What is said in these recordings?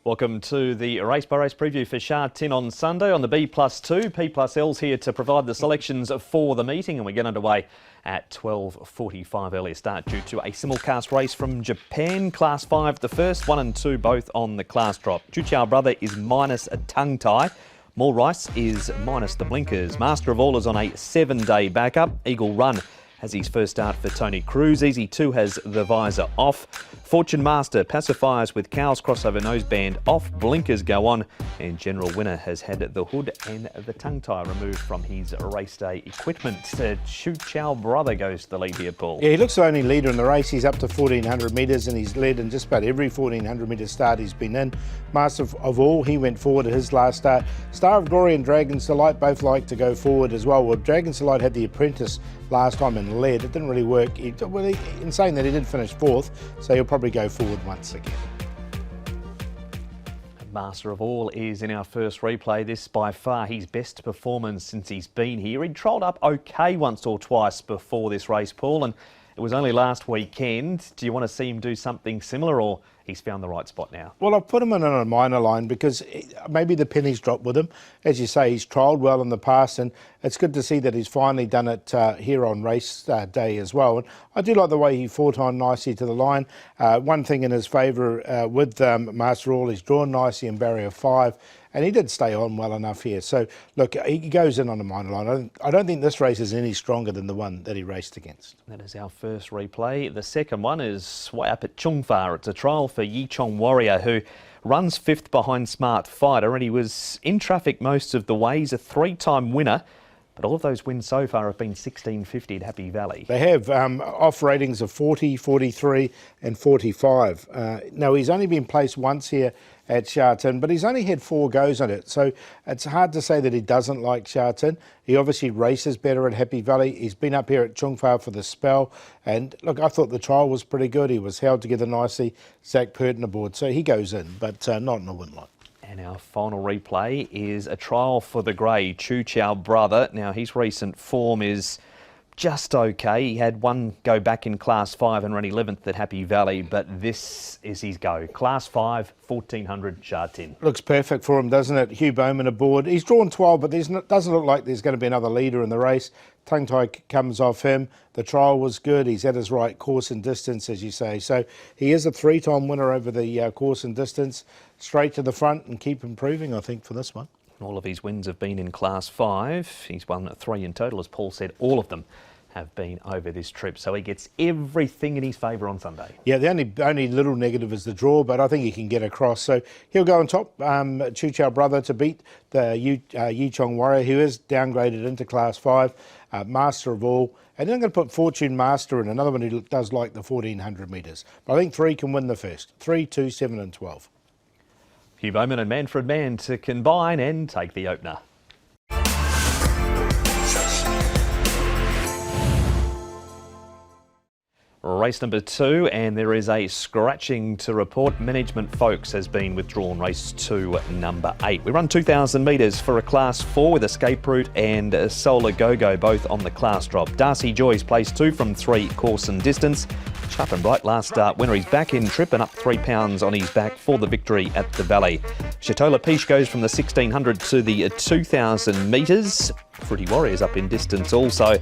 Welcome to the race by race preview for Sha Tin on Sunday on the B+2. P+L's here to provide the selections for the meeting, and we get underway at 12:45. Earlier start due to a simulcast race from Japan. Class 5, the first, 1 and 2 both on the class drop. Chu Brother is minus a tongue tie. More Rice is minus the blinkers. Master of All is on a 7-day backup. Eagle Run has his first start for Tony Cruz. Easy 2 has the visor off. Fortune Master pacifiers with Cow's crossover noseband off. Blinkers go on. And General Winner has had the hood and the tongue tie removed from his race day equipment. Chu Brother goes to the lead here, Paul. Yeah, he looks the only leader in the race. He's up to 1,400 metres and he's led in just about every 1,400 metre start he's been in. Master of All, he went forward at his last start. Star of Glory and Dragon's Delight both like to go forward as well. Well, Dragon's Delight had the Apprentice last time and led. It didn't really work. In saying that, he did finish 4th, so he'll probably go forward once again. Master of All is in our first replay. This by far his best performance since he's been here. He'd trolled up okay once or twice before this race, Paul, and it was only last weekend. Do you want to see him do something similar, or he's found the right spot now? Well, I've put him in on a minor line because maybe the pennies dropped with him. As you say, he's trialled well in the past, and it's good to see that he's finally done it here on race day as well. And I do like the way he fought on nicely to the line. One thing in his favour with Master All, he's drawn nicely in barrier 5. And he did stay on well enough here. So, look, he goes in on a minor line. I don't think this race is any stronger than the one that he raced against. That is our first replay. The second one is way up at Chungfa. It's a trial for Yichong Warrior, who runs 5th behind Smart Fighter, and he was in traffic most of the way. He's a 3-time winner, but all of those wins so far have been 1650 at Happy Valley. They have off ratings of 40, 43 and 45. No, he's only been placed once here at Sha Tin, but he's only had 4 goes on it. So it's hard to say that he doesn't like Sha Tin. He obviously races better at Happy Valley. He's been up here at Chungfa for the spell. And look, I thought the trial was pretty good. He was held together nicely. Zach Purton aboard. So he goes in, but not in a win line. And our final replay is a trial for the grey, Chu Brother. Now, his recent form is just okay. He had one go back in Class 5 and ran 11th at Happy Valley, but this is his go. Class 5, 1,400 Sha Tin. Looks perfect for him, doesn't it? Hugh Bowman aboard. He's drawn 12, but doesn't look like there's going to be another leader in the race. Tongue tie comes off him. The trial was good. He's at his right course and distance, as you say. So he is a 3-time winner over the course and distance. Straight to the front and keep improving, I think, for this one. All of his wins have been in Class 5. He's won 3 in total, as Paul said. All of them have been over this trip, so he gets everything in his favour on Sunday. Yeah, the only little negative is the draw, but I think he can get across. So he'll go on top, Chu Brother, to beat the Yichong Warrior, who is downgraded into Class 5, Master of All. And then I'm going to put Fortune Master in, another one who does like the 1,400 metres. But I think 3 can win the first. 3, 2, 7 and 12. Hugh Bowman and Manfred Mann to combine and take the opener. Race number 2, and there is a scratching to report. Management Folks has been withdrawn. Race 2, number 8. We run 2,000 metres for a Class 4 with Escape Route and Solar Go-Go both on the class drop. Darcy Joy's placed 2 from 3 course and distance. Sharp and Bright last start winner. He's back in trip and up 3 pounds on his back for the victory at the Valley. Chatola Peach goes from the 1,600 to the 2,000 metres. Fruity Warrior's up in distance also.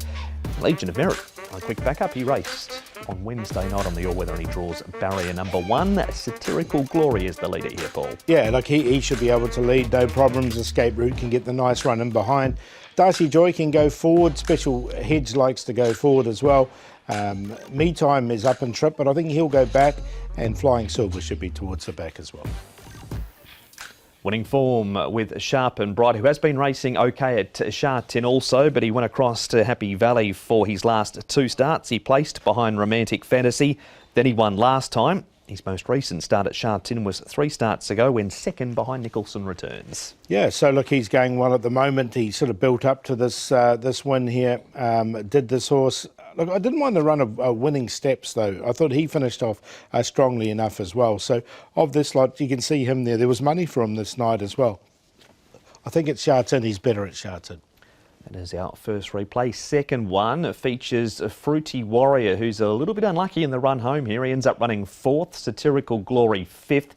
Legion of Merit, a quick backup. He raced on Wednesday night on the all-weather and he draws barrier number 1. Satirical Glory is the leader here, Paul. Yeah, like he should be able to lead, no problems. Escape Route can get the nice run in behind. Darcy Joy can go forward. Special Hedge likes to go forward as well. Me Time is up in trip, but I think he'll go back, and Flying Silver should be towards the back as well. Winning form with Sharp and Bright, who has been racing okay at Sha Tin also, but he went across to Happy Valley for his last 2 starts. He placed behind Romantic Fantasy, then he won last time. His most recent start at Sha Tin was 3 starts ago when second behind Nicholson Returns. Yeah, so look, he's going well at the moment. He sort of built up to this win here. Did this horse... Look, I didn't mind the run of winning steps, though. I thought he finished off strongly enough as well. So of this lot, you can see him there. There was money for him this night as well. I think at Sha Tin, he's better at Sha Tin. That is our first replay. Second one features a Fruity Warrior, who's a little bit unlucky in the run home here. He ends up running 4th, Satirical Glory 5th.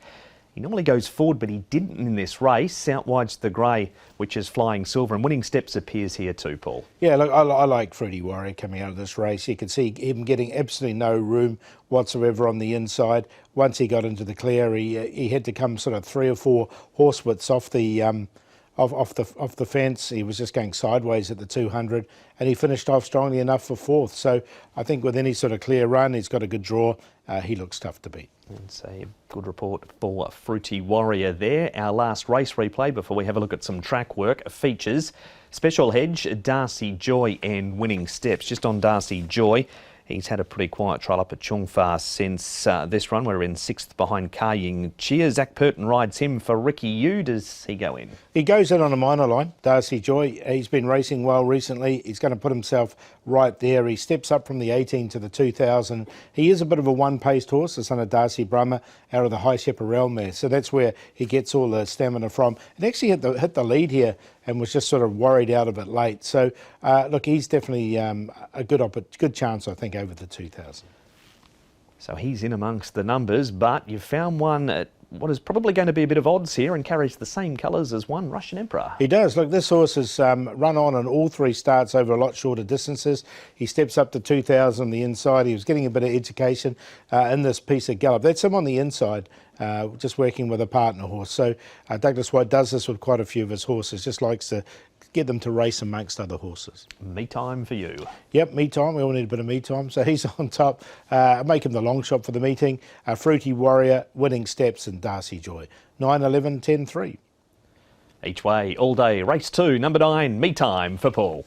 He normally goes forward, but he didn't in this race. Out wide's the grey, which is Flying Silver, and Winning Steps appears here too, Paul. Yeah, look, I like Fruity Warrior coming out of this race. You can see him getting absolutely no room whatsoever on the inside. Once he got into the clear, he had to come sort of 3 or 4 horse widths off the off the fence. He was just going sideways at the 200, and he finished off strongly enough for 4th. So I think with any sort of clear run, he's got a good draw. He looks tough to beat. It's a good report for Fruity Warrior there. Our last race replay before we have a look at some track work features Special Hedge, Darcy Joy and Winning Steps. Just on Darcy Joy, he's had a pretty quiet trial up at Chungfa since this run. We're in 6th behind Kaying Cheer. Zach Purton rides him for Ricky Yu. Does he go in? He goes in on a minor line, Darcy Joy. He's been racing well recently. He's going to put himself right there. He steps up from the 18 to the 2000. He is a bit of a one-paced horse, the son of Darcy Brummer, out of the High Chaparral mare. So that's where he gets all the stamina from. And actually hit the lead here and was just sort of worried out of it late. So, look, he's definitely a good chance, I think, over the 2000. So he's in amongst the numbers, but you've found one at what is probably going to be a bit of odds here and carries the same colours as one Russian Emperor. He does. Look, this horse has run on in all 3 starts over a lot shorter distances. He steps up to 2000 on the inside. He was getting a bit of education in this piece of gallop. That's him on the inside, just working with a partner horse. So Douglas White does this with quite a few of his horses, just likes to get them to race amongst other horses. Me time for you. Yep, me time. We all need a bit of me time. So he's on top. Make him the long shot for the meeting. Fruity Warrior, Winning Steps and Darcy Joy. 9, 11, 10, 3. Each way, all day. Race 2, number 9, Me Time for Paul.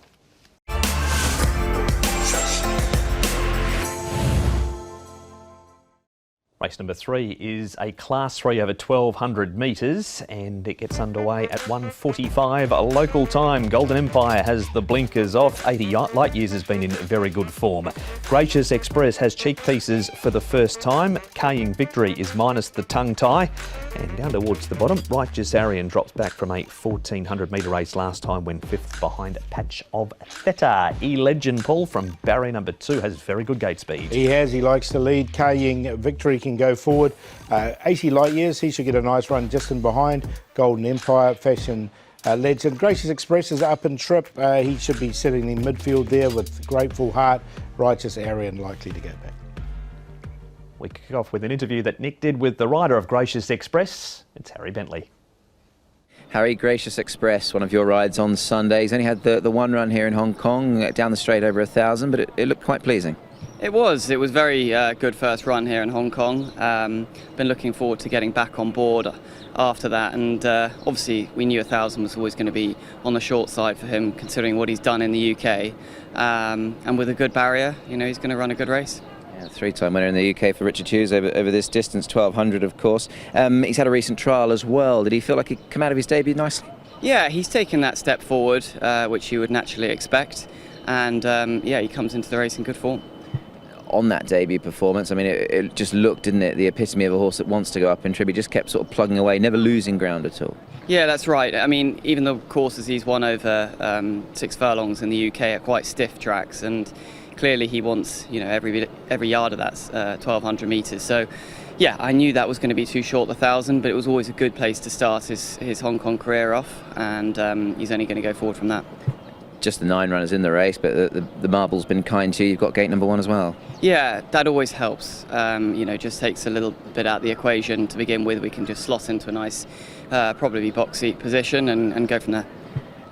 Race number 3 is a Class 3 over 1,200 metres, and it gets underway at 1:45 local time. Golden Empire has the blinkers off. 80 light years has been in very good form. Gracious Express has cheek pieces for the first time. Kaying Victory is minus the tongue tie. And down towards the bottom, Righteous Arian drops back from a 1,400 metre race last time when 5th behind Patch of Theta. E-Legend Paul from barrier number 2 has very good gate speed. He has. He likes to lead. Kaying Victory can go forward. 80 light years, he should get a nice run just in behind. Golden Empire, Fashion Legend. Gracious Express is up and trip. He should be sitting in midfield there with Grateful Heart. Righteous Arian likely to go back. We kick off with an interview that Nick did with the rider of Gracious Express. It's Harry Bentley. Harry, Gracious Express, one of your rides on Sunday. He's only had the one run here in Hong Kong, down the straight over 1,000, but it looked quite pleasing. It was very good first run here in Hong Kong. Been looking forward to getting back on board after that, and obviously we knew 1,000 was always going to be on the short side for him, considering what he's done in the UK. And with a good barrier, he's going to run a good race. Yeah, 3-time winner in the UK for Richard Hughes over this distance, 1,200 of course. He's had a recent trial as well. Did he feel like he come out of his debut nicely? Yeah, he's taken that step forward, which you would naturally expect, and he comes into the race in good form. On that debut performance, I mean, it just looked, didn't it, the epitome of a horse that wants to go up in tribute, just kept sort of plugging away, never losing ground at all. Yeah, that's right. I mean, even the courses he's won over 6 furlongs in the UK are quite stiff tracks, and clearly he wants, every yard of that's 1,200 metres. So, yeah, I knew that was going to be too short, the 1,000, but it was always a good place to start his Hong Kong career off, and he's only going to go forward from that. Just the 9 runners in the race, but the marble's been kind to you. You've got gate number 1 as well. Yeah, that always helps. Just takes a little bit out of the equation to begin with. We can just slot into a nice, probably box seat position and go from there.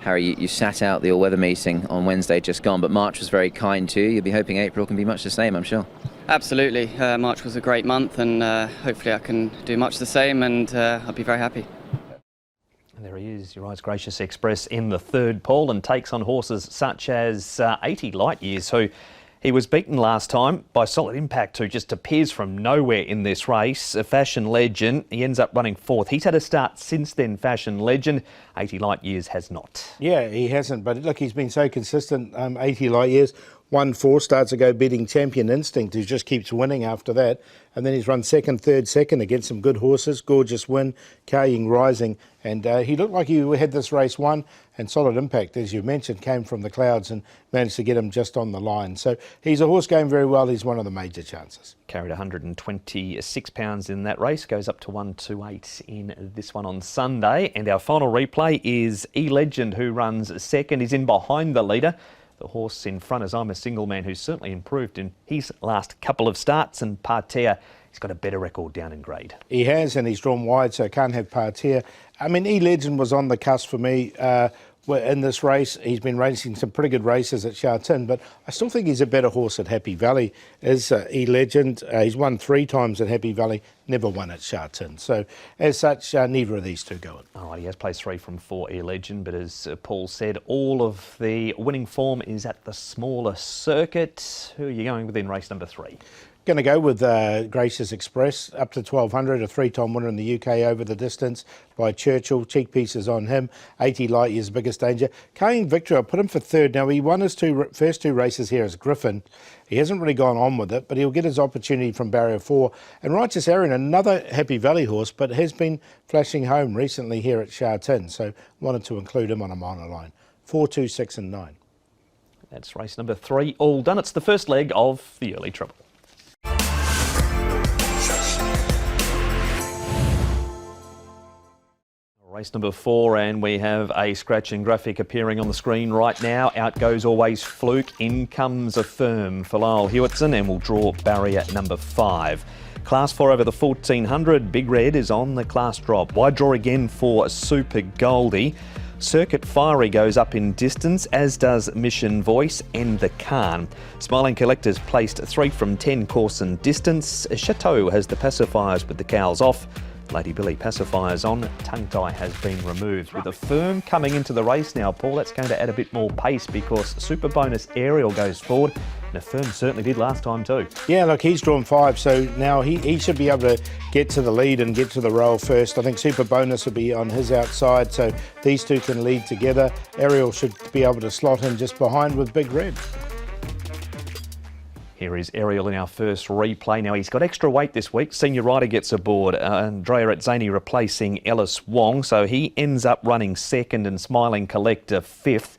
Harry, you sat out the all-weather meeting on Wednesday just gone, but March was very kind to you. You'll be hoping April can be much the same, I'm sure. Absolutely. March was a great month, and hopefully I can do much the same, and I'll be very happy. There he is, your eyes Gracious Express in the 3rd pole, and takes on horses such as 80 Light Years, who he was beaten last time by Solid Impact, who just appears from nowhere in this race. A Fashion Legend, he ends up running 4th. He's had a start since then, Fashion Legend. 80 Light Years has not. Yeah, he hasn't, but look, he's been so consistent. 80 Light Years won 4 starts ago beating Champion Instinct, who just keeps winning after that. And then he's run second against some good horses. Gorgeous Win, Kaying Rising. And he looked like he had this race won, and Solid Impact, as you mentioned, came from the clouds and managed to get him just on the line. So he's a horse going very well. He's one of the major chances. Carried £126 in that race, goes up to 128 in this one on Sunday. And our final replay is E-Legend, who runs second. He's in behind the leader. The horse in front is I'm a Single Man, who's certainly improved in his last couple of starts, and Parterre, he's got a better record down in grade. He has, and he's drawn wide, so can't have Parterre. I mean, E-Legend was on the cusp for me in this race. He's been racing some pretty good races at Sha Tin, but I still think he's a better horse at Happy Valley, is E-Legend. He's won 3 times at Happy Valley, never won at Sha Tin. So, as such, neither of these two go in. All right, he has placed 3 from 4, E-Legend, but as Paul said, all of the winning form is at the smaller circuit. Who are you going with in race number 3? Going to go with Gracious Express, up to 1200, a 3-time winner in the UK over the distance by Churchill. Cheek pieces on him, 80 light years biggest danger. Kaying Victory, I put him for 3rd. Now, he won his first 2 races here as Griffin. He hasn't really gone on with it, but he'll get his opportunity from barrier 4. And Righteous Arian, another Happy Valley horse, but has been flashing home recently here at Sha Tin, so wanted to include him on a minor line. 4, 2, 6 and 9. That's race number 3, all done. It's the first leg of the early treble. Race number 4, and we have a scratching graphic appearing on the screen right now. Out goes Always Fluke, in comes Affirm for Lyle Hewitson, and we'll draw barrier number 5. Class 4 over the 1400, Big Red is on the class drop. Wide draw again for Super Goldie. Circuit Fiery goes up in distance, as does Mission Voice and the Khan. Smiling Collector's placed 3 from 10 course and distance. Chateau has the pacifiers with the cowls off. Lady Billy pacifiers on, tongue tie has been removed. With Affirm coming into the race now, Paul, that's going to add a bit more pace because Super Bonus Aerial goes forward, and Affirm certainly did last time too. Yeah, look, he's drawn 5, so now he should be able to get to the lead and get to the rail first. I think Super Bonus will be on his outside, so these two can lead together. Aerial should be able to slot in just behind with Big Red. Here is Ariel in our first replay. Now, he's got extra weight this week. Senior Rider gets aboard. Andrea Atzani replacing Ellis Wong. So he ends up running 2nd and Smiling Collector 5th.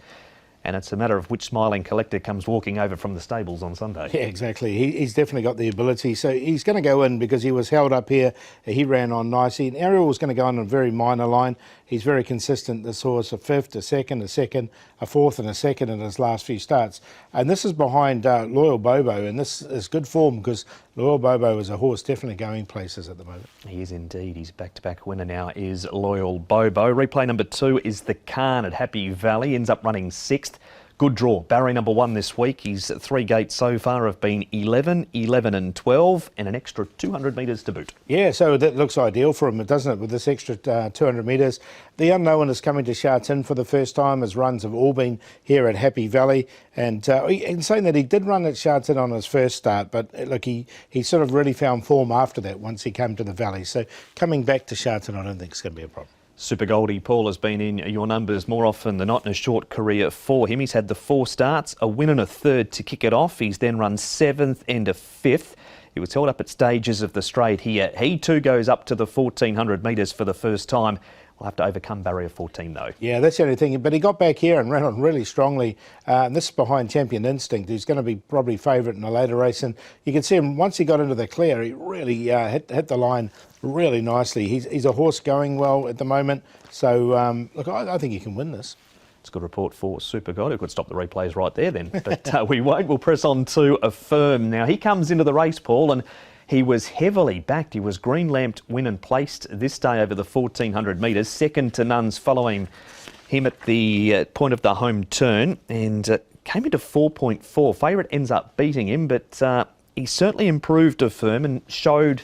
And it's a matter of which Smiling Collector comes walking over from the stables on Sunday. Yeah, exactly. He's definitely got the ability. So he's going to go in because he was held up here. He ran on nicely. And Ariel was going to go on a very minor line. He's very consistent. This horse, a 5th, a 2nd, a 2nd, a 4th and a 2nd in his last few starts. And this is behind Loyal Bobo. And this is good form because Loyal Bobo is a horse definitely going places at the moment. He is indeed. His back-to-back winner now is Loyal Bobo. Replay number 2 is the Khan at Happy Valley. Ends up running 6th. Good draw. Barry number 1 this week. His 3 gates so far have been 11, 11 and 12, and an extra 200 metres to boot. Yeah, so that looks ideal for him, doesn't it, with this extra 200 metres. The unknown is coming to Sha Tin for the first time. His runs have all been here at Happy Valley. And in saying that, he did run at Sha Tin on his first start, but look, he sort of really found form after that once he came to the Valley. So coming back to Sha Tin, I don't think it's going to be a problem. Super Goldie Paul has been in your numbers more often than not in a short career for him. He's had the 4 starts, a win and a 3rd to kick it off. He's then run 7th and a 5th. He was held up at stages of the straight here. He too goes up to the 1400 metres for the first time. We'll have to overcome barrier 14 though. Yeah, that's the only thing. But he got back here and ran on really strongly. And this is behind Champion Instinct, who's going to be probably favourite in a later race. And you can see him, once he got into the clear, he really hit the line really nicely. He's a horse going well at the moment. So, look, I think he can win this. It's a good report for Super God, who could stop the replays right there then. But we won't. We'll press on to Affirm. Now, he comes into the race, Paul, and he was heavily backed. He was green lamped, win and placed this day over the 1400 metres. 2nd to none's following him at the point of the home turn, and came into 4.4. Favourite ends up beating him, but he certainly improved Affirm and showed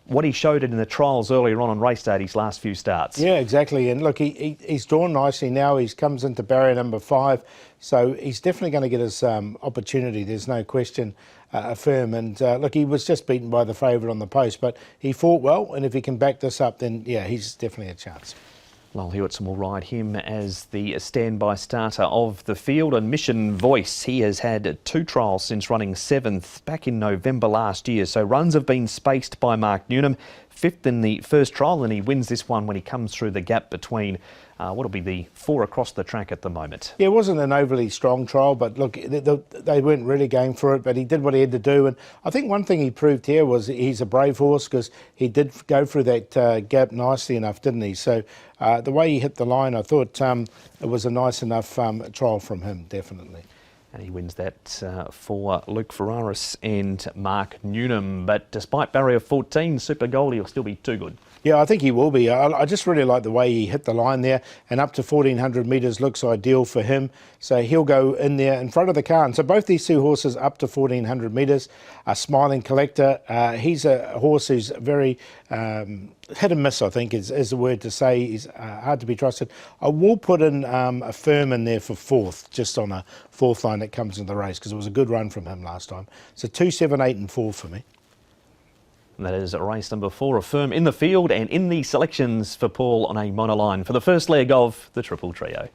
what he showed it in the trials earlier on race day at his last few starts. Yeah, exactly. And look, he's drawn nicely now. He comes into barrier number 5. So he's definitely going to get his opportunity. There's no question, Affirm. And look, he was just beaten by the favourite on the post, but he fought well. And if he can back this up, then yeah, he's definitely a chance. Lyle Hewitson will ride him as the standby starter of the field. And Mission Voice, he has had 2 trials since running 7th back in November last year. So runs have been spaced by Mark Newnham. 5th in the first trial, and he wins this one when he comes through the gap between what'll be the 4 across the track at the moment. Yeah, it wasn't an overly strong trial, but look, they weren't really going for it, but he did what he had to do. And I think one thing he proved here was he's a brave horse, because he did go through that gap nicely enough, didn't he? So the way he hit the line, I thought it was a nice enough trial from him, definitely. And he wins that for Luke Ferraris and Mark Newnham. But despite barrier 14, Super Goldie will still be too good. Yeah, I think he will be. I just really like the way he hit the line there, and up to 1,400 metres looks ideal for him. So he'll go in there in front of the car. And so both these 2 horses up to 1,400 metres. Smiling Collector, he's a horse who's very hit and miss, I think is the word to say. He's hard to be trusted. I will put in a firm in there for 4th, just on a 4th line that comes in the race, because it was a good run from him last time. So 2, 7, 8 and 4 for me. And that is race number 4, a firm in the field and in the selections for Paul on a monoline for the first leg of the Triple Trio.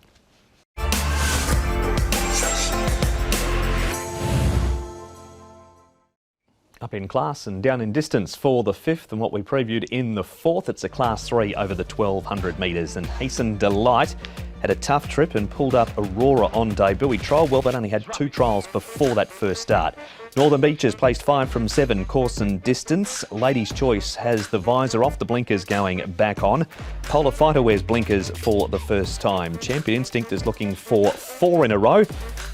Up in class and down in distance for the 5th, and what we previewed in the 4th, it's a Class 3 over the 1,200 metres. And Hasten Delight had a tough trip and pulled up Aurora on debut. He trialled well, but only had 2 trials before that first start. Northern Beaches placed 5 from 7 course and distance. Ladies' Choice has the visor off, the blinkers going back on. Polar Fighter wears blinkers for the first time. Champion Instinct is looking for 4 in a row.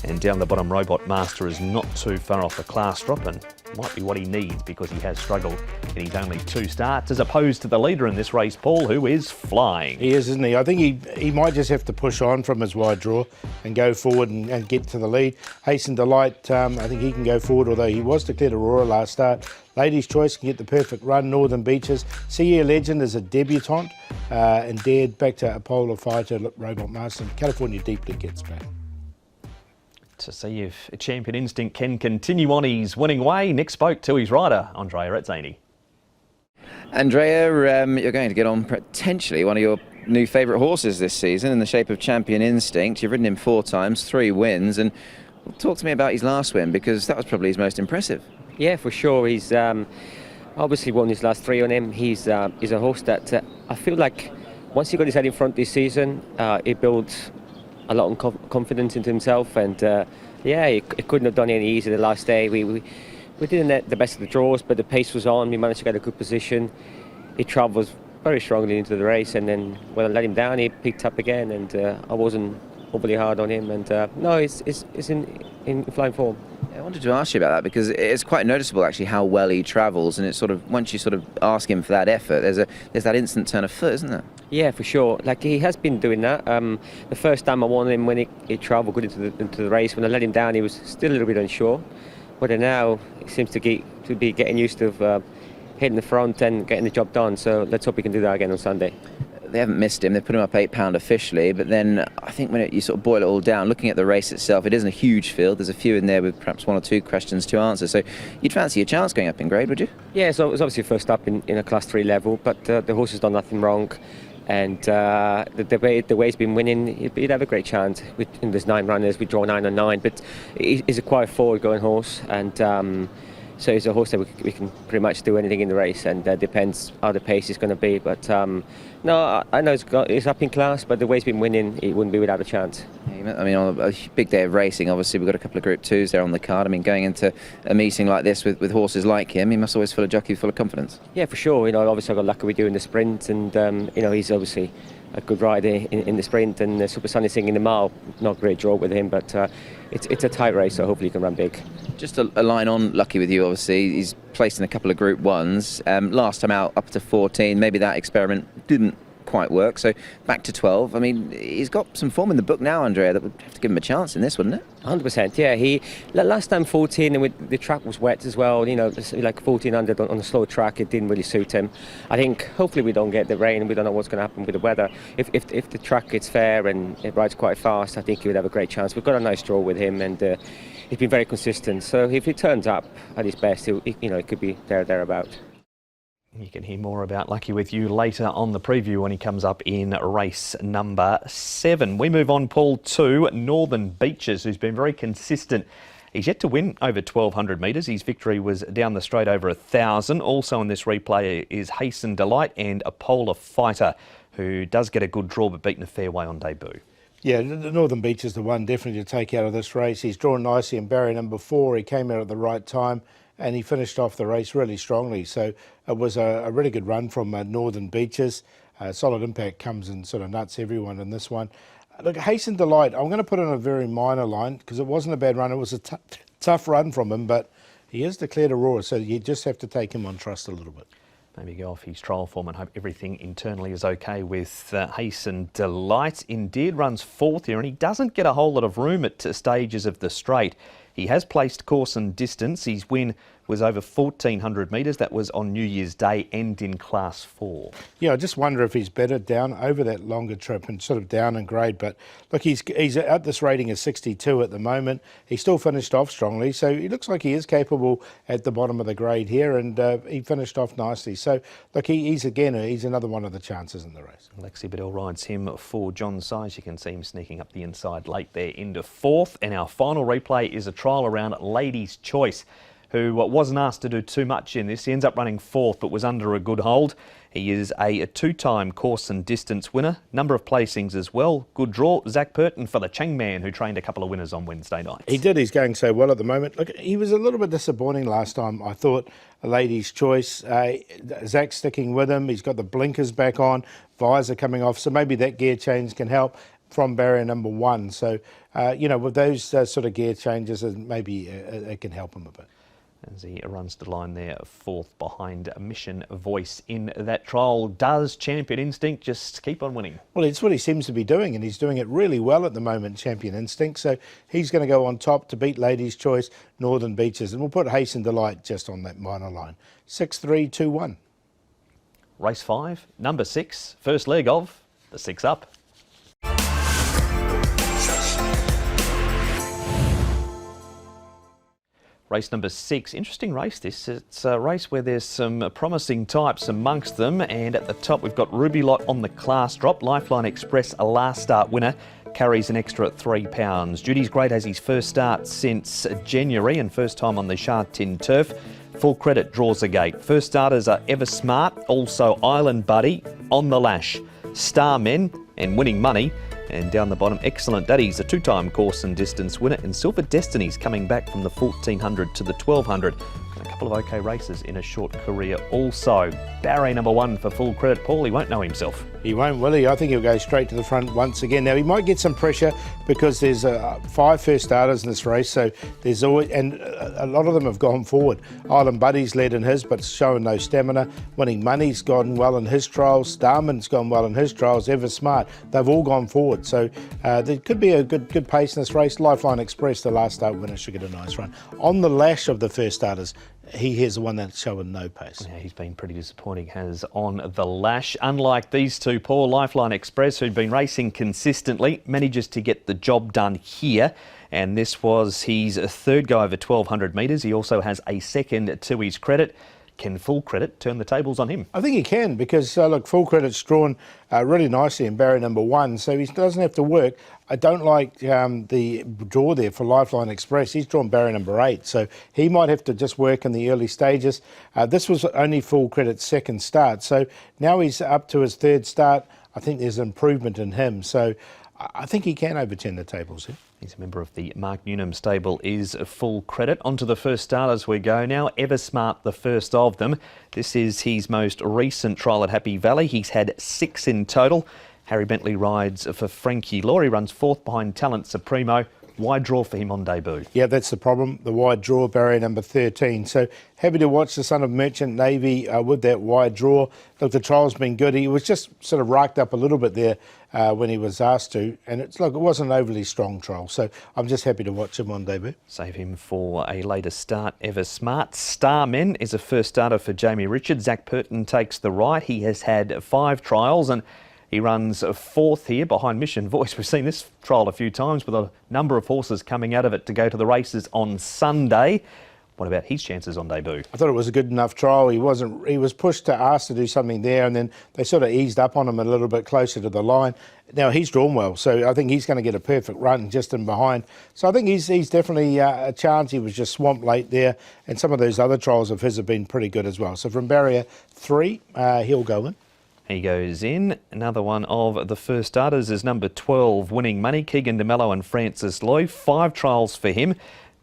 And down the bottom, Robot Master is not too far off the class drop, and might be what he needs, because he has struggled in his only 2 starts, as opposed to the leader in this race, Paul, who is flying. He is, isn't he? I think he might just have to push on from his wide draw and go forward and get to the lead. Hasten Delight, I think he can go forward, although he was declared Aurora last start. Ladies' Choice can get the perfect run. Northern Beaches. Sea Year Legend is a debutante and dared back to a Polar Fighter, Robot Master. California Deeply gets back. To see if Champion Instinct can continue on his winning way, Nick spoke to his rider, Andrea Retzani. Andrea, you're going to get on potentially one of your new favourite horses this season in the shape of Champion Instinct. You've ridden him 4 times, 3 wins, and talk to me about his last win, because that was probably his most impressive. Yeah, for sure. He's obviously won his last 3 on him. He's a horse that I feel like once he got his head in front this season, he built a lot of confidence into himself, and yeah, he couldn't have done any easier the last day. We didn't get the best of the draws, but the pace was on. We managed to get a good position. He travelled very strongly into the race, and then when I let him down, he picked up again, and I wasn't overly hard on him, and no, he's in flying form. I wanted to ask you about that, because it's quite noticeable actually how well he travels, and it's sort of, once you sort of ask him for that effort, there's that instant turn of foot, isn't there? Yeah, for sure. Like, he has been doing that. The first time I won him, when he travelled good into the race, when I let him down, he was still a little bit unsure. But now he seems to be getting used to hitting the front and getting the job done. So let's hope he can do that again on Sunday. They haven't missed him. They've put him up £8 officially, but then I think when you sort of boil it all down, looking at the race itself, it isn't a huge field. There's a few in there with perhaps 1 or 2 questions to answer. So you'd fancy a chance going up in grade, would you? Yeah, so it was obviously first up in a Class 3 level, but the horse has done nothing wrong. And the way he's been winning, he'd have a great chance. There's 9 runners, we draw 9 on 9, but he's a quite forward-going horse, and so he's a horse that we can pretty much do anything in the race, and depends how the pace is going to be. But no, I know he's up in class, but the way he's been winning, he wouldn't be without a chance. I mean, on a big day of racing, obviously we've got a couple of Group 2s there on the card. I mean, going into a meeting like this with horses like him, he must always feel a jockey full of confidence. Yeah, for sure. Obviously I got lucky with doing the sprint, and he's obviously a good rider in the sprint, and Super Sunny Singh in the mile, not a great draw with him, but it's a tight race, so hopefully he can run big. Just a line on Lucky with you, obviously. He's placed in a couple of Group 1s. Last time out, up to 14. Maybe that experiment didn't quite work, so back to 12. I mean, he's got some form in the book now, Andrea, that would have to give him a chance in this, wouldn't it? 100%, yeah. He last time 14, and the track was wet as well. Like 1400 on a slow track, it didn't really suit him. I think hopefully we don't get the rain. We don't know what's going to happen with the weather. If the track gets fair and it rides quite fast, I think he would have a great chance. We've got a nice draw with him, and he's been very consistent. So if he turns up at his best, it could be thereabout. You can hear more about Lucky With You later on the preview when he comes up in race number 7. We move on, Paul, to Northern Beaches, who's been very consistent. He's yet to win over 1,200 metres. His victory was down the straight over 1,000. Also in this replay is Hasten Delight and a Polar Fighter, who does get a good draw but beaten a fair way on debut. Yeah, the Northern Beach is the one definitely to take out of this race. He's drawn nicely in barrier number 4. He came out at the right time and he finished off the race really strongly. So it was a really good run from Northern Beaches. Solid Impact comes and sort of nuts everyone in this one. Look, Hasten Delight, I'm going to put in a very minor line because it wasn't a bad run. It was a tough run from him, but he has declared a roar, so you just have to take him on trust a little bit. Maybe go off his trial form and hope everything internally is okay with Hasten Delight. Indeed runs 4th here, and he doesn't get a whole lot of room at stages of the straight. He has placed course and distance. His win was over 1,400 metres. That was on New Year's Day and in Class 4. Yeah, I just wonder if he's better down over that longer trip and sort of down in grade. But look, he's at this rating of 62 at the moment. He still finished off strongly, so he looks like he is capable at the bottom of the grade here, and he finished off nicely. So look, he's another one of the chances in the race. Lexi Bedell rides him for John Size. You can see him sneaking up the inside late there into 4th. And our final replay is a trial around Ladies' Choice, who wasn't asked to do too much in this. He ends up running 4th, but was under a good hold. He is a 2-time course and distance winner. Number of placings as well. Good draw. Zach Purton for the Chang Man, who trained a couple of winners on Wednesday night. He did. He's going so well at the moment. Look, he was a little bit disappointing last time, I thought. A Ladies' Choice. Zach's sticking with him. He's got the blinkers back on. Visor coming off. So maybe that gear change can help from barrier number 1. So, with those sort of gear changes, maybe it can help him a bit. As he runs the line there, 4th behind Mission Voice in that trial. Does Champion Instinct just keep on winning? Well, it's what he seems to be doing, and he's doing it really well at the moment, Champion Instinct. So he's going to go on top to beat Ladies' Choice, Northern Beaches, and we'll put Hasten Delight just on that minor line. 6-3-2-1. Race 5, number 6, first leg of the 6 Up. Race number 6, interesting race this. It's a race where there's some promising types amongst them, and at the top we've got Ruby Lot on the class drop. Lifeline Express, a last start winner, carries an extra at £3. Judy's Great has his first start since January and first time on the Sha Tin turf. Full Credit draws a gate. First starters are Ever Smart, also Island Buddy, On the Lash, Star Men and Winning Money. And down the bottom, Excellent Daddy's a 2-time course and distance winner, and Silver Destiny's coming back from the 1,400 to the 1,200. And a couple of okay races in a short career also. Barry number 1 for Full Credit. Paul, he won't know himself. He won't, will he? I think he'll go straight to the front once again. Now, he might get some pressure because there's 5 first starters in this race, so there's always, and a lot of them have gone forward. Island Buddy's led in his, but showing no stamina. Winning Money's gone well in his trials. Starman's gone well in his trials. Ever Smart, they've all gone forward. So there could be a good pace in this race. Lifeline Express, the last start winner, should get a nice run. On the Lash of the first starters, here's the one that's showing no pace. Yeah, he's been pretty disappointing, has On the Lash. Unlike these two, Paul, Lifeline Express, who'd been racing consistently, manages to get the job done here. And this was his 3rd go over 1,200 metres. He also has a 2nd to his credit. Can Full Credit turn the tables on him? I think he can, because look, Full Credit's drawn really nicely in barrier number 1, so he doesn't have to work. I don't like the draw there for Lifeline Express. He's drawn barrier number 8, so he might have to just work in the early stages. This was only Full Credit's 2nd start, so now he's up to his 3rd start. I think there's improvement in him, so I think he can overturn the tables here. He's a member of the Mark Newnham stable, is Full Credit. On to the first starters we go now. Ever Smart, the first of them. This is his most recent trial at Happy Valley. He's had 6 in total. Harry Bentley rides for Frankie Law. He runs 4th behind Talent Supremo. Wide draw for him on debut. Yeah, that's the problem. The wide draw, barrier number 13. So happy to watch the son of Merchant Navy with that wide draw. Look, the trial's been good. He was just sort of racked up a little bit there when he was asked to. And it wasn't an overly strong trial. So I'm just happy to watch him on debut. Save him for a later start. Ever Smart. Starmen is a first starter for Jamie Richards. Zach Purton takes the right. He has had 5 trials and he runs 4th here behind Mission Voice. We've seen this trial a few times with a number of horses coming out of it to go to the races on Sunday. What about his chances on debut? I thought it was a good enough trial. He was pushed to ask to do something there, and then they sort of eased up on him a little bit closer to the line. Now he's drawn well, so I think he's going to get a perfect run just in behind. So I think he's definitely a chance. He was just swamped late there, and some of those other trials of his have been pretty good as well. So from barrier 3, he'll go in. He goes in. Another one of the first starters is number 12, Winning Money, Keegan DeMello and Francis Loy. 5 trials for him.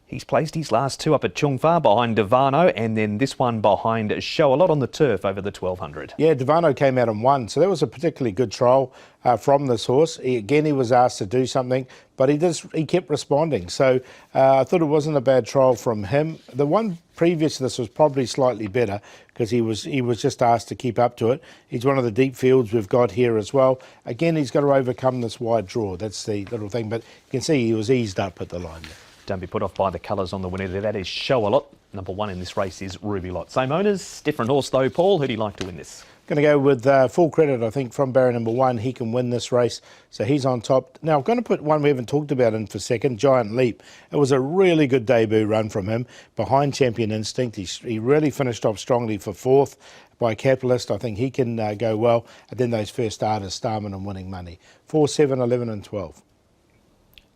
He's placed his last 2 up at Chungfa behind Devano, and then this one behind Show, a lot on the turf over the 1200. Yeah, Devano came out and won, so that was a particularly good trial from this horse. He was asked to do something, but he kept responding. So I thought it wasn't a bad trial from him. The one previous to this was probably slightly better because he was just asked to keep up to it. He's one of the deep fields we've got here as well. Again, he's got to overcome this wide draw. That's the little thing, but you can see he was eased up at the line there. Don't be put off by the colours on the winner there. That is Show a Lot. Number 1 in this race is Ruby Lot. Same owners, different horse though. Paul, who do you like to win this? Going to go with full credit, I think, from barrier number 1. He can win this race, so he's on top. Now, I'm going to put one we haven't talked about in for second, Giant Leap. It was a really good debut run from him, behind Champion Instinct. He really finished off strongly for 4th by Capitalist. I think he can go well. And then those first starters, Starman and Winning Money. 4, 7, 11 and 12.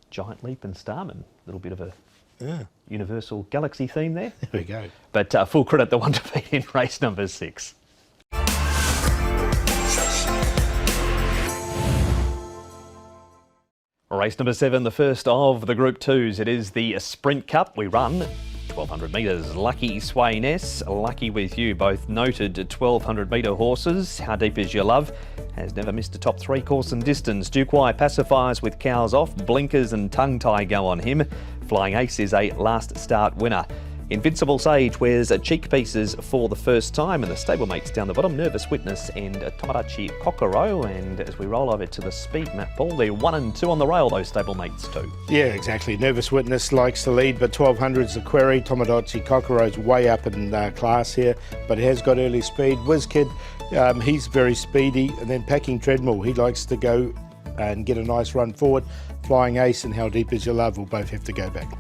Giant Leap and Starman. A little bit of a Universal Galaxy theme there. There we go. But full credit, the one to beat in race number 6. Race number 7, the first of the Group 2s. It is the Sprint Cup. We run 1,200 metres. Lucky Swayness, Lucky With You, both noted 1,200 metre horses. How Deep Is Your Love has never missed a top 3 course and distance. Duquai pacifiers with cows off. Blinkers and tongue tie go on him. Flying Ace is a last start winner. Invincible Sage wears cheek pieces for the first time, and the stablemates down the bottom, Nervous Witness and Tomodachi Kokoro. And as we roll over to the speed map, Paul, they're 1 and 2 on the rail, those stablemates too. Yeah, exactly. Nervous Witness likes the lead, but 1,200's the query. Tomodachi Kokoro's way up in class here, but he has got early speed. WizKid, he's very speedy. And then Packing Treadmill, he likes to go and get a nice run forward. Flying Ace and How Deep Is Your Love will both have to go back.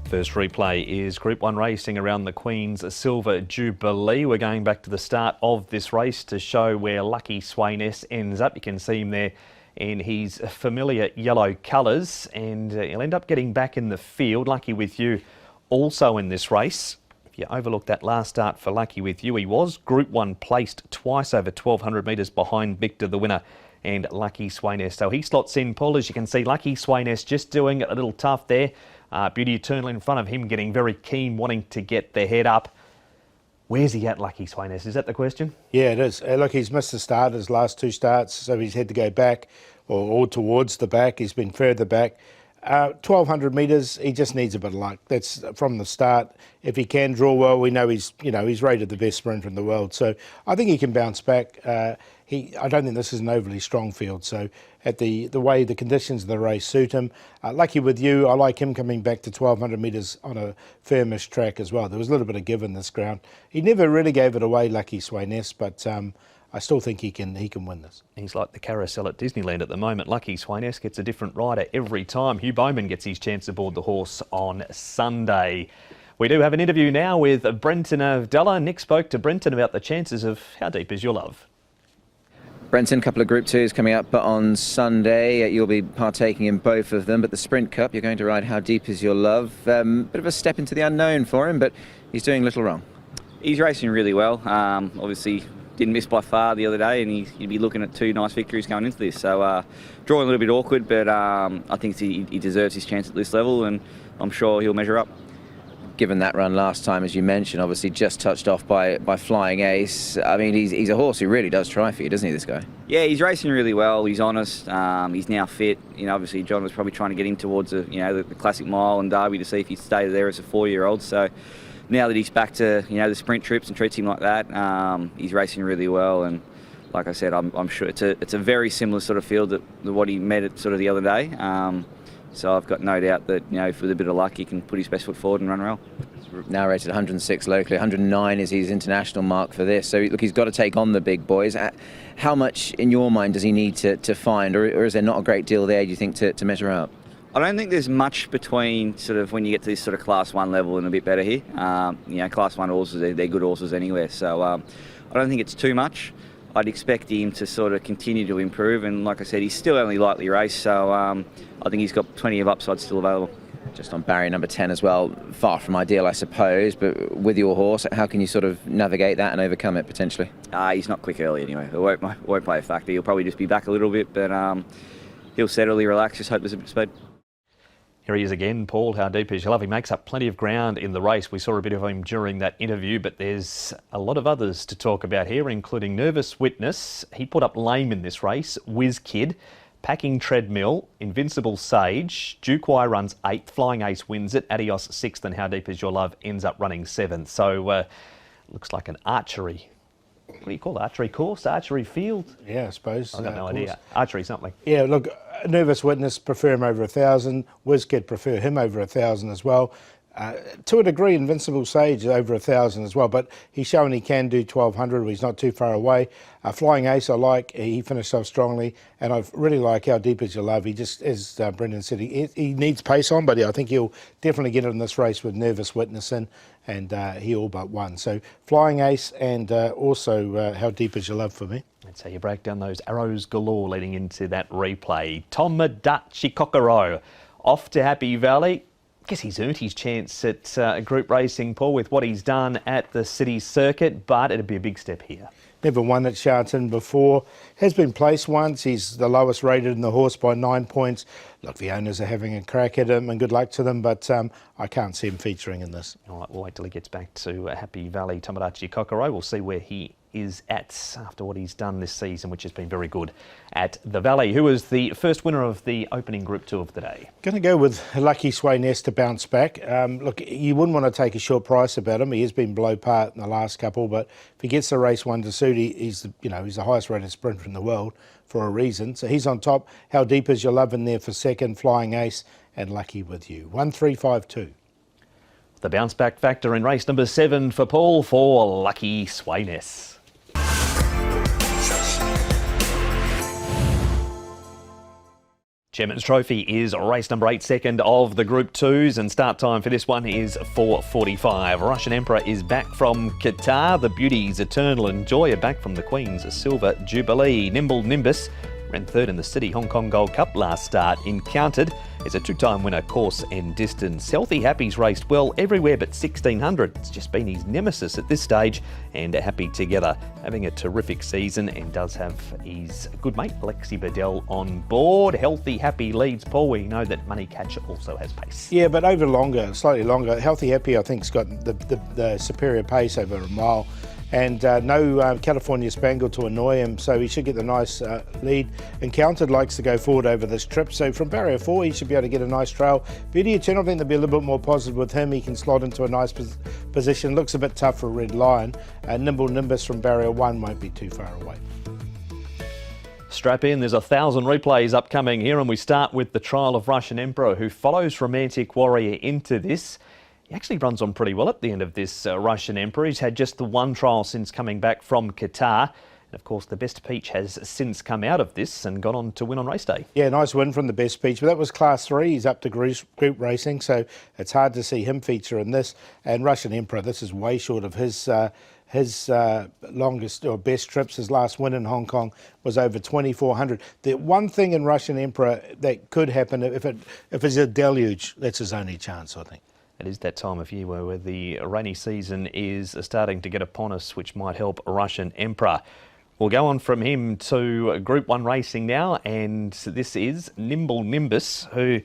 First replay is Group 1 racing around the Queen's Silver Jubilee. We're going back to the start of this race to show where Lucky Swayness ends up. You can see him there in his familiar yellow colours, and he'll end up getting back in the field. Lucky With You also in this race. If you overlook that last start for Lucky With You, he was Group 1 placed twice over 1,200 metres behind Victor the winner and Lucky Swayness. So he slots in, Paul. As you can see, Lucky Swayness just doing it a little tough there. Beauty Eternal in front of him, getting very keen, wanting to get the head up. Where's he at, Lucky Swayness? Is that the question? Yeah, it is. Look, he's missed the start, his last 2 starts, so he's had to go back or towards the back. He's been further back. 1,200 metres, he just needs a bit of luck. That's from the start. If he can draw well, we know he's rated the best sprinter in the world. So I think he can bounce back. I don't think this is an overly strong field. So at the way the conditions of the race suit him, Lucky With You, I like him coming back to 1,200 metres on a firmish track as well. There was a little bit of give in this ground. He never really gave it away, Lucky Swayness, but I still think he can win this. He's like the carousel at Disneyland at the moment. Lucky Swayness gets a different rider every time. Hugh Bowman gets his chance aboard the horse on Sunday. We do have an interview now with Brenton Avdella. Nick spoke to Brenton about the chances of How Deep Is Your Love. Brenton, a couple of Group 2s coming up on Sunday. You'll be partaking in both of them, but the Sprint Cup, you're going to ride How Deep Is Your Love. Bit of a step into the unknown for him, but he's doing little wrong. He's racing really well. Obviously, didn't miss by far the other day, and he'd be looking at 2 nice victories going into this. So drawing a little bit awkward, but I think he deserves his chance at this level, and I'm sure he'll measure up. Given that run last time, as you mentioned, obviously just touched off by Flying Ace. I mean, he's a horse who really does try for you, doesn't he, this guy? Yeah, he's racing really well. He's honest. He's now fit. Obviously John was probably trying to get him towards the Classic Mile and Derby to see if he'd stay there as a 4-year-old. So now that he's back to the sprint trips and treats him like that, he's racing really well. And like I said, I'm sure it's a very similar sort of field to what he met at sort of the other day. So I've got no doubt that, with a bit of luck, he can put his best foot forward and run well. Now rated 106 locally, 109 is his international mark for this. So look, he's got to take on the big boys. How much, in your mind, does he need to find, or is there not a great deal there, do you think, to measure up? I don't think there's much between sort of when you get to this sort of Class 1 level and a bit better here. Class 1 horses, they're good horses anywhere. So I don't think it's too much. I'd expect him to sort of continue to improve. And like I said, he's still only lightly raced. So I think he's got plenty of upside still available. Just on barrier number 10 as well, far from ideal, I suppose. But with your horse, how can you sort of navigate that and overcome it potentially? He's not quick early anyway. It won't play a factor. He'll probably just be back a little bit. But he'll settle, he'll relax, just hope there's a bit of speed. Here he is again, Paul. How deep is your love? He makes up plenty of ground in the race. We saw a bit of him during that interview, but there's a lot of others to talk about here, including Nervous Witness. He put up lame in this race. Whiz Kid, Packing Treadmill, Invincible Sage, Duke Y runs 8th, Flying Ace wins it, Adios 6th, and How Deep Is Your Love ends up running 7th. So looks like an archery. What do you call it? Archery course? Archery field? Yeah, I suppose. I've got no idea. Archery something. Yeah, look, Nervous Witness prefer him over 1,000. WizKid prefer him over 1,000 as well. To a degree, Invincible Sage is over 1,000 as well, but he's showing he can do 1,200. He's not too far away. Flying Ace, I like. He finished off strongly, and I really like How Deep Is Your Love. He just, as Brendan said, he needs pace on, but I think he'll definitely get it in this race with Nervous Witness in, and he all but won. So Flying Ace and also How Deep Is Your Love for me. That's how you break down those arrows galore leading into that replay. Tomodachi Kokoro off to Happy Valley. I guess he's earned his chance at group racing, Paul, with what he's done at the city circuit, but it'd be a big step here. Never won at Sha Tin before. Has been placed once. He's the lowest rated in the horse by 9 points. Look, the owners are having a crack at him, and good luck to them, but I can't see him featuring in this. All right, we'll wait till he gets back to Happy Valley. Tomodachi Kokoro, we'll see where he is at after what he's done this season, which has been very good at the Valley. Who was the first winner of the opening Group 2 of the day? Going to go with Lucky Sway Nest to bounce back. Look, you wouldn't want to take a short price about him. He has been below par in the last couple, but if he gets the race one to suit, he's the highest rated sprinter in the world for a reason. So he's on top. How Deep Is Your Love in there for second, Flying Ace, and Lucky With You. 1-3-5-2. The bounce back factor in race number 7 for Paul for Lucky Sway Nest. Chairman's Trophy is race number 8, second of the Group 2s, and start time for this one is 4:45. Russian Emperor is back from Qatar. The Beauties Eternal and Joy are back from the Queen's Silver Jubilee. Nimble Nimbus ran third in the City Hong Kong Gold Cup last start. Encountered is a 2-time winner, course and distance. Healthy Happy's raced well everywhere but 1600. It's just been his nemesis at this stage, and Happy together having a terrific season and does have his good mate Lexi Bedell on board. Healthy Happy leads Paul. We know that Money Catcher also has pace. Yeah, but over longer, slightly longer. Healthy Happy, I think, has got the superior pace over a mile. And no California Spangle to annoy him, so he should get the nice lead. Encountered likes to go forward over this trip, so from barrier 4 he should be able to get a nice trail. Beauty Eternal, I think they'll be a little bit more positive with him. He can slot into a nice position. Looks a bit tough for Red Lion. Nimble Nimbus from barrier 1 won't be too far away. Strap in, there's 1,000 replays upcoming here, and we start with the trial of Russian Emperor, who follows Romantic Warrior into this. He actually runs on pretty well at the end of this Russian Emperor. He's had just the one trial since coming back from Qatar. And of course, the Best Peach has since come out of this and gone on to win on race day. Yeah, nice win from the Best Peach, but that was Class 3. He's up to group racing, so it's hard to see him feature in this. And Russian Emperor, this is way short of his longest or best trips. His last win in Hong Kong was over 2,400. The one thing in Russian Emperor that could happen, if it's a deluge, that's his only chance, I think. It is that time of year where the rainy season is starting to get upon us, which might help Russian Emperor. We'll go on from him to Group 1 racing now, and this is Nimble Nimbus, who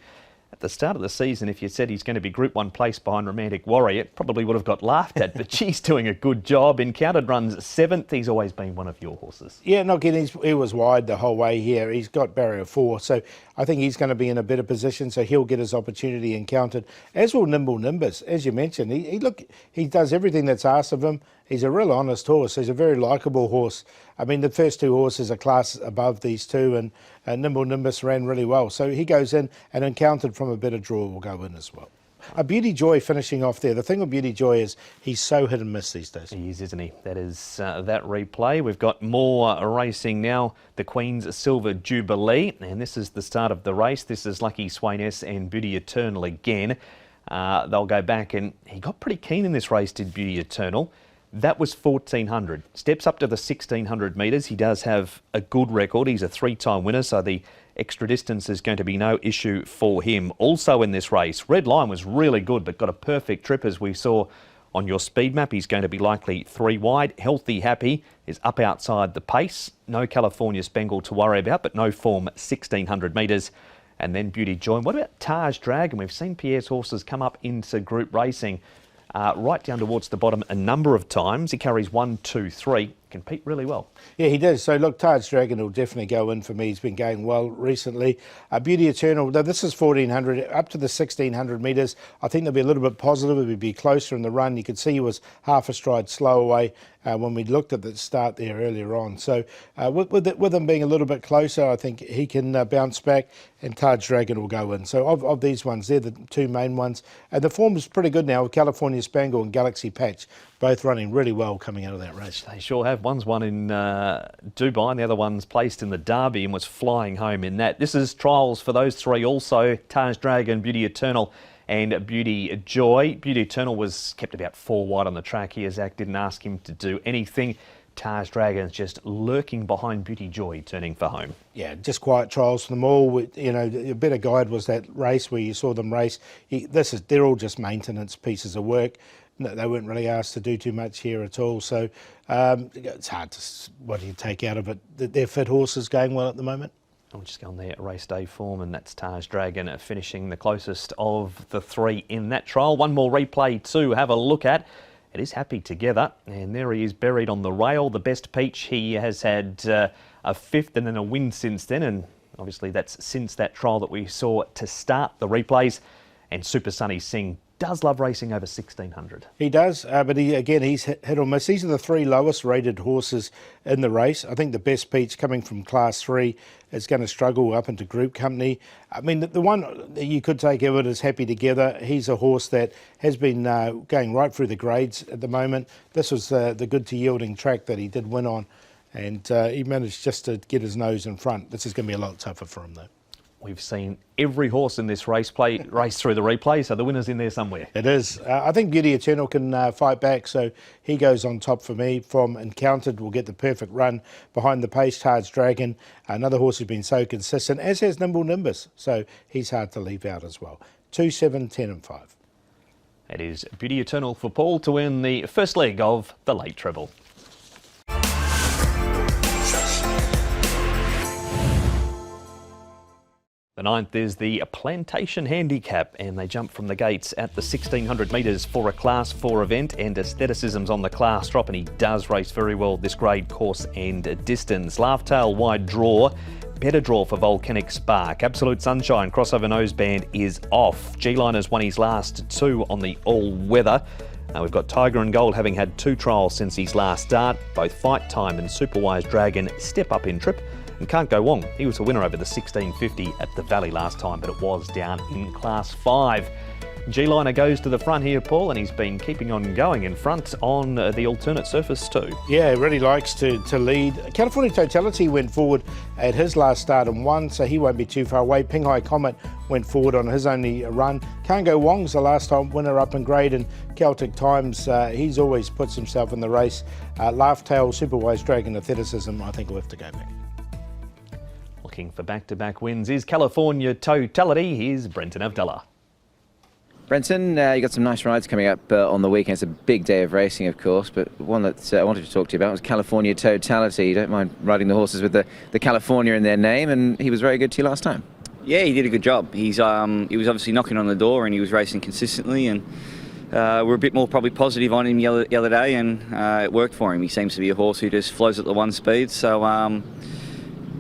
at the start of the season, if you said he's going to be Group 1 place behind Romantic Warrior, it probably would have got laughed at, but she's doing a good job. Encountered runs 7th. He's always been one of your horses. Yeah, no kidding. He was wide the whole way here. He's got barrier 4, so I think he's going to be in a better position, so he'll get his opportunity encountered, as will Nimble Nimbus. As you mentioned, he does everything that's asked of him. He's a real honest horse. He's a very likeable horse. I mean, the first 2 horses are class above these 2, and Nimble Nimbus ran really well. So he goes in, and Encountered from a better draw will go in as well. A Beauty Joy finishing off there. The thing with Beauty Joy is he's so hit and miss these days. He is, isn't he? That is that replay. We've got more racing now. The Queen's Silver Jubilee, and this is the start of the race. This is Lucky Swainess and Beauty Eternal again. They'll go back, and he got pretty keen in this race, did Beauty Eternal. That was 1400. Steps up to the 1600 metres. He does have a good record. He's a 3-time winner, so the extra distance is going to be no issue for him. Also in this race, Red Lion was really good, but got a perfect trip, as we saw on your speed map. He's going to be likely 3 wide. Healthy Happy is up outside the pace. No California Spangle to worry about, but no form 1600 metres. And then Beauty Joy. What about Taj Dragon? We've seen Pierre's horses come up into group racing right down towards the bottom a number of times. He carries 1, 2, 3. Compete really well. Yeah, he does. So look, Taj Dragon will definitely go in for me. He's been going well recently. Beauty Eternal, though this is 1400, up to the 1600 metres. I think they'll be a little bit positive. It'll be closer in the run. You could see he was half a stride slow away when we looked at the start there earlier on. So with him being a little bit closer, I think he can bounce back, and Taj Dragon will go in. So of these ones, they're the 2 main ones. And the form is pretty good now with California Spangle and Galaxy Patch both running really well coming out of that race. They sure have. One's won in Dubai and the other one's placed in the Derby and was flying home in that. This is trials for those 3 also. Taj Dragon, Beauty Eternal and Beauty Joy. Beauty Eternal was kept about 4 wide on the track here. Zach didn't ask him to do anything. Taj Dragon's just lurking behind Beauty Joy, turning for home. Yeah, just quiet trials for them all. You know, a better guide was that race where you saw them race. They're all just maintenance pieces of work. No, they weren't really asked to do too much here at all. So it's hard to, what do you take out of it? They're fit horses going well at the moment. I'll just go on there, race day form, and that's Taj Dragon finishing the closest of the 3 in that trial. One more replay to have a look at. It is Happy Together, and there he is buried on the rail. The best peach, he has had a 5th and then a win since then, and obviously that's since that trial that we saw to start the replays. And Super Sunny Singh does love racing over 1600. He does, but he's hit or miss. These are the 3 lowest rated horses in the race. I think the best peach coming from Class 3 is going to struggle up into group company. I mean, the one that you could take of it is Happy Together. He's a horse that has been going right through the grades at the moment. This was the good to yielding track that he did win on, and he managed just to get his nose in front. This is going to be a lot tougher for him though. We've seen every horse in this race race through the replay, so the winner's in there somewhere. It is. I think Beauty Eternal can fight back, so he goes on top for me. From Encountered will get the perfect run behind the pace. Taj Dragon, another horse who's been so consistent, as has Nimble Nimbus, so he's hard to leave out as well. 2, 7, 10 and 5. It is Beauty Eternal for Paul to win the first leg of the late treble. The 9th is the Plantation Handicap, and they jump from the gates at the 1600 metres for a Class 4 event, and Aestheticism's on the class drop, and he does race very well this grade, course and distance. Laugh-tail wide draw, better draw for Volcanic Spark. Absolute Sunshine crossover noseband is off. G-Liner's won his last 2 on the all-weather. We've got Tiger and Gold having had 2 trials since his last start. Both Fight Time and Superwise Dragon step up in trip. And Can't Go Wong, he was a winner over the 1650 at the Valley last time, but it was down in Class 5. G-Liner goes to the front here, Paul, and he's been keeping on going in front on the alternate surface too. Yeah, he really likes to lead. California Totality went forward at his last start and won, so he won't be too far away. Pinghai Comet went forward on his only run. Can't Go Wong's the last time winner up in grade, and Celtic Times, he's always puts himself in the race. Laugh-tail, Superwise Dragon, Aestheticism, I think we'll have to go back. Looking for back-to-back wins is California Totality. Here's Brenton Avdallah. Brenton, you got some nice rides coming up on the weekend. It's a big day of racing, of course, but one that I wanted to talk to you about was California Totality. You don't mind riding the horses with the California in their name, and he was very good to you last time. Yeah, he did a good job. He was obviously knocking on the door, and he was racing consistently, and we're a bit more probably positive on him the other day, and it worked for him. He seems to be a horse who just flows at the 1 speed, so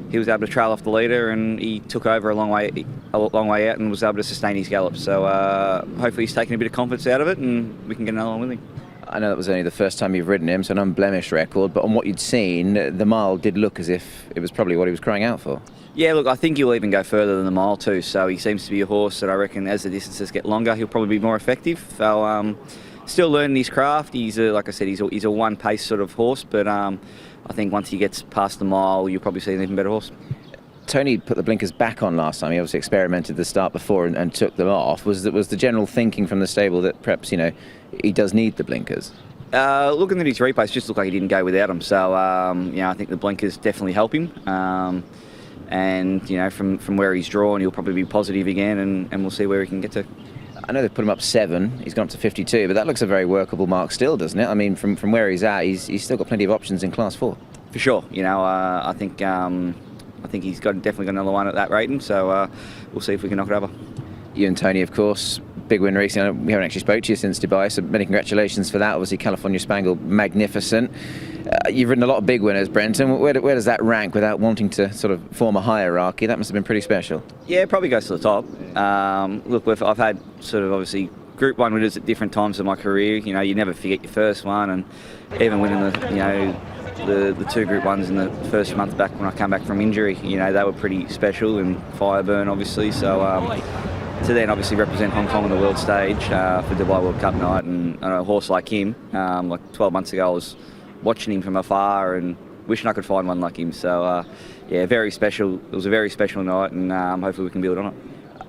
he was able to trail off the leader, and he took over a long way out and was able to sustain his gallop. So hopefully he's taken a bit of confidence out of it, and we can get another one with him. I know that was only the first time you've ridden him, so an unblemished record, but on what you'd seen, the mile did look as if it was probably what he was crying out for. Yeah, look, I think he'll even go further than the mile too. So he seems to be a horse that I reckon as the distances get longer, he'll probably be more effective. So still learning his craft. He's like I said, he's a one pace sort of horse, but I think once he gets past the mile, you'll probably see an even better horse. Tony put the blinkers back on last time. He obviously experimented the start before and took them off. Was the general thinking from the stable that perhaps, you know, he does need the blinkers? Looking at his replays, just looked like he didn't go without them. So you know, I think the blinkers definitely help him. And you know, from where he's drawn, he'll probably be positive again, and we'll see where he can get to. I know they've put him up 7. He's gone up to 52, but that looks a very workable mark still, doesn't it? I mean, from where he's at, he's still got plenty of options in Class 4. For sure. You know, I think he's definitely got another one at that rating. So we'll see if we can knock it over. You and Tony, of course, big win recently. We haven't actually spoke to you since Dubai, so many congratulations for that. Obviously, California Spangle, magnificent. You've ridden a lot of big winners, Brenton. Where does that rank without wanting to sort of form a hierarchy? That must have been pretty special. Yeah, it probably goes to the top. Look, I've had sort of obviously Group 1 winners at different times of my career. You know, you never forget your first one, and even winning the 2 Group 1s in the first month back when I came back from injury, you know, they were pretty special, and Fireburn obviously. So to then obviously represent Hong Kong on the world stage for Dubai World Cup night, and a horse like him, like 12 months ago I was watching him from afar and wishing I could find one like him. So yeah, very special. It was a very special night, and hopefully we can build on it.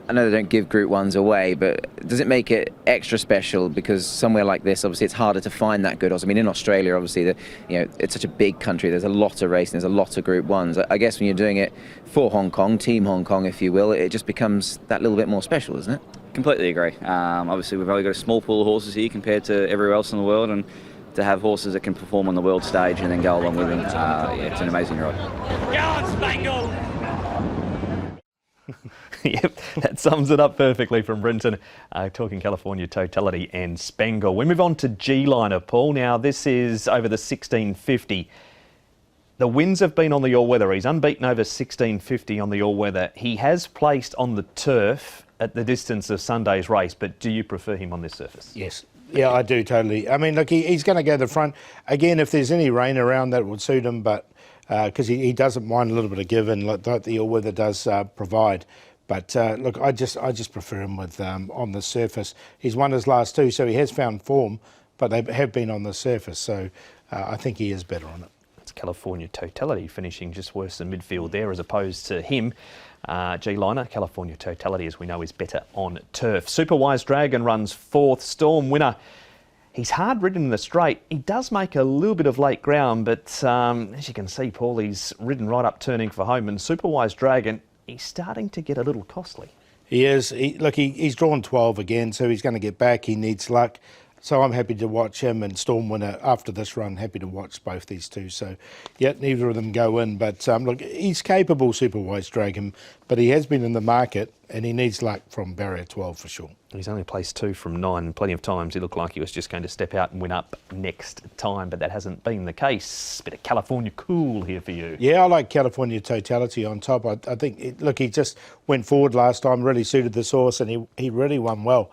I know they don't give Group 1s away, but does it make it extra special because somewhere like this, obviously, it's harder to find that good horse? I mean, in Australia, obviously, it's such a big country. There's a lot of racing. There's a lot of Group 1s. I guess when you're doing it for Hong Kong, Team Hong Kong, if you will, it just becomes that little bit more special, isn't it? Completely agree. Obviously, we've only got a small pool of horses here compared to everywhere else in the world, and to have horses that can perform on the world stage and then go along with them, yeah, it's an amazing ride. Go on, Spangle! Yep, that sums it up perfectly from Brenton, talking California Totality and Spangle. We move on to G-Liner, Paul. Now, this is over the 1650. The wins have been on the all-weather. He's unbeaten over 1650 on the all-weather. He has placed on the turf at the distance of Sunday's race, but do you prefer him on this surface? Yes. Yeah, I do totally. I mean, look, he's going to go the front. Again, if there's any rain around, that would suit him, but because he doesn't mind a little bit of give and like the all-weather does provide. But look, I just prefer him with on the surface. He's won his last 2, so he has found form, but they have been on the surface. So I think he is better on it. It's California Totality finishing just worse than midfield there, as opposed to him. G-Liner, California Totality, as we know, is better on turf. Superwise Dragon runs 4th. Storm winner. He's hard ridden in the straight. He does make a little bit of late ground, but as you can see, Paul, he's ridden right up turning for home. And Superwise Dragon, he's starting to get a little costly. He is. Look, he's drawn 12 again, so he's going to get back. He needs luck. So I'm happy to watch him and Storm winner after this run. Happy to watch both these two. So, yeah, neither of them go in. But look, he's capable, Superwise Dragon, but he has been in the market and he needs luck from barrier 12 for sure. He's only placed 2 from 9, and plenty of times he looked like he was just going to step out and win up next time, but that hasn't been the case. Bit of California cool here for you. Yeah, I like California Totality on top. I think, look, he just went forward last time, really suited this horse, and he really won well.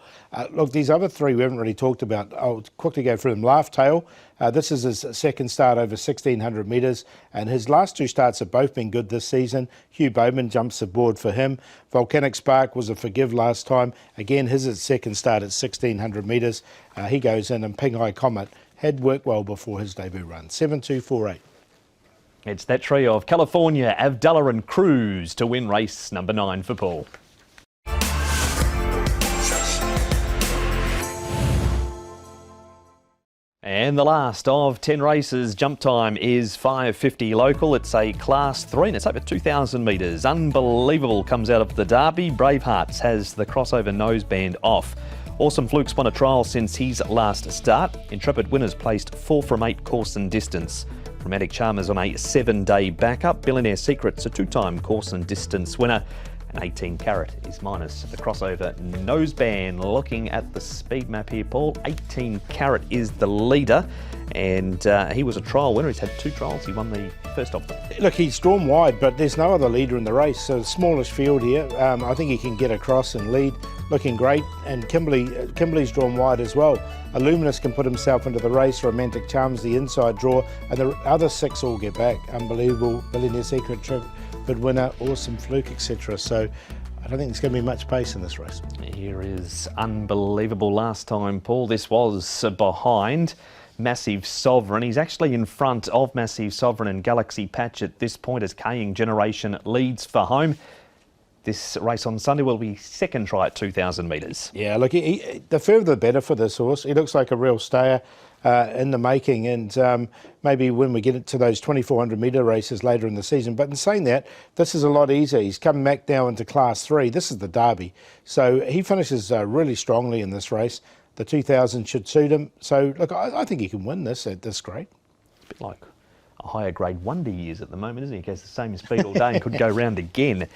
Look, these other 3 we haven't really talked about. I'll quickly go through them. Laugh Tail. This is his second start over 1,600 metres, and his last 2 starts have both been good this season. Hugh Bowman jumps aboard for him. Volcanic Spark was a forgive last time. Again, his second start at 1,600 metres. He goes in, and Ping Hai Comet had worked well before his debut run. 7-2-4-8. It's that trio of California, Avdulla and Cruz to win race number 9 for Paul. And the last of 10 races, jump time is 5:50 local. It's a Class 3 and it's over 2,000 metres. Unbelievable comes out of the Derby. Bravehearts has the crossover noseband off. Awesome Fluke's won a trial since his last start. Intrepid Winners placed 4 from 8 course and distance. Dramatic Charmers on a 7-day backup. Billionaire Secret's a 2-time course and distance winner. And 18 Carat is minus the crossover noseband. Looking at the speed map here, Paul, 18 Carat is the leader, and he was a trial winner. He's had 2 trials. He won the first of them. Look, he's drawn wide, but there's no other leader in the race, so smallish field here. I think he can get across and lead. Looking great, and Kimberley's drawn wide as well. Illuminous can put himself into the race. Romantic Charms, the inside draw, and the other 6 all get back. Unbelievable, Billionaire Secret, Tripid Winner, Awesome Fluke, etc. So I don't think there's going to be much pace in this race. Here is Unbelievable. Last time, Paul, this was behind Massive Sovereign. He's actually in front of Massive Sovereign and Galaxy Patch at this point as Kaying Generation leads for home. This race on Sunday will be second try at 2,000 metres. Yeah, look, the further the better for this horse. He looks like a real stayer in the making, and maybe when we get to those 2,400 metre races later in the season. But in saying that, this is a lot easier. He's come back now into Class 3. This is the Derby. So he finishes really strongly in this race. The 2,000 should suit him. So, look, I think he can win this at this grade. A bit like a higher grade wonder years at the moment, isn't he? He goes the same speed all day and could go round again.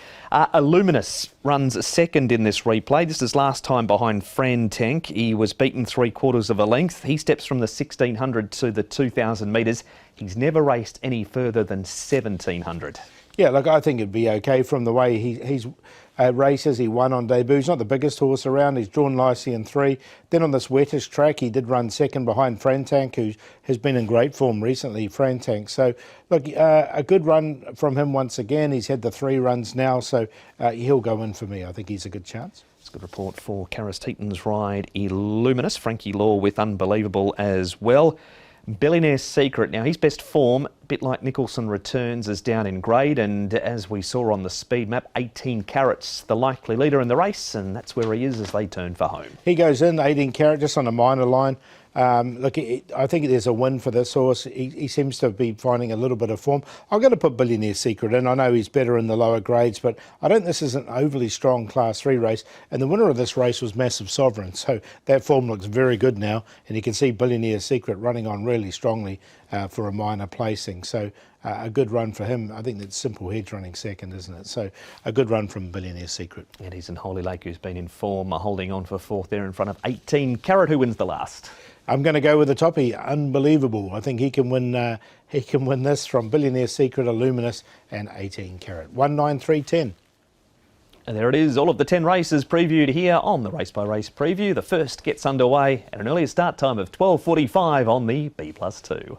Illuminous runs second in this replay. This is last time behind Fran Tank. He was beaten 3/4 of a length. He steps from the 1,600 to the 2,000 metres. He's never raced any further than 1,700. Yeah, look, I think it'd be okay from the way he's races. He won on debut. He's not the biggest horse around. He's drawn Lyceum 3. Then on this wettish track, he did run second behind Frantank, who has been in great form recently, Frantank. So, look, a good run from him once again. He's had the 3 runs now, so he'll go in for me. I think he's a good chance. It's a good report for Karis Teaton's ride, Illuminous. Frankie Law with Unbelievable as well. Billionaire Secret, now his best form, a bit like Nicholson Returns, is down in grade, and as we saw on the speed map, 18 Carats, the likely leader in the race, and that's where he is as they turn for home. He goes in, 18 Carat, just on a minor line. Look, I think there's a win for this horse. He seems to be finding a little bit of form. I'm going to put Billionaire Secret in. I know he's better in the lower grades, but I don't think this is an overly strong Class 3 race. And the winner of this race was Massive Sovereign, so that form looks very good now. And you can see Billionaire Secret running on really strongly for a minor placing. So a good run for him. I think that's Simple Hedge running second, isn't it? So a good run from Billionaire Secret. It is in Holy Lake, who's been in form, holding on for 4th there in front of 18 Carat, who wins the last. I'm going to go with the toppy, Unbelievable. I think he can win this from Billionaire Secret, Illuminous and 18 Carat. 193.10. And there it is, all of the 10 races previewed here on the Race by Race preview. The first gets underway at an earlier start time of 12:45 on the B+2.